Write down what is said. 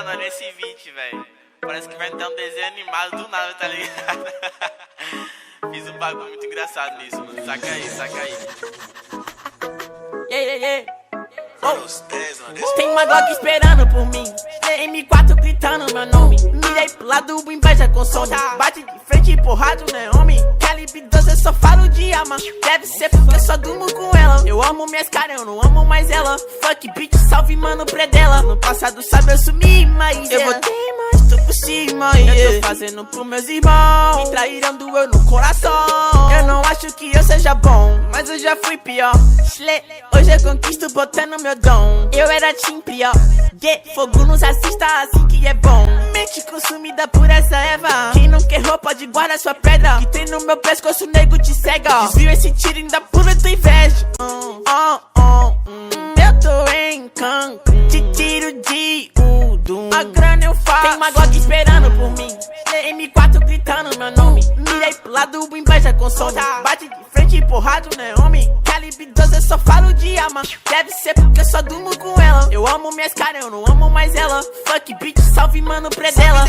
Mano, olha esse beat, velho. Parece que vai ter um desenho animado do nada, tá ligado? Fiz um bagulho muito engraçado nisso, mano. Saca aí, saca aí. Tem uma Glock esperando por mim, M4 gritando meu nome. Mirei pro lado, o inveja consome. Bate de frente, porrado, né, homem? Calibre 12, eu só falo de arma. Deve ser porque eu só durmo com ela. Eu amo minhas caras, eu não amo mais ela. Fuck bitch, salve mano predela. No passado sabe eu sumi, mas eu voltei, mas tô por cima. Eu tô fazendo pros meus irmãos. Me traíram, doeu no coração. Eu não acho que eu seja bom, mas eu já fui pior. Hoje eu conquisto botando meu dom. Eu era team pior. Fogo nos assista assim que é bom. Mente consumida por essa erva. Quem não quer roupa pode guardar sua pedra. Que tem no meu pescoço, o nego te cega. Desvio esse tiro ainda pura tua inveja. Eu tô em Cancún, te tiro de Udum. A grana eu faço. Tem uma Glock esperando por mim, M4 gritando meu nome. Mirei pro lado, o inveja consome. Bate de frente, porrado, né, homem? Calibre 12, eu só falo de arma. Deve ser porque eu só durmo com ela. Eu amo minhas caras, eu não amo mais ela. Fuck bitch, salve mano predela.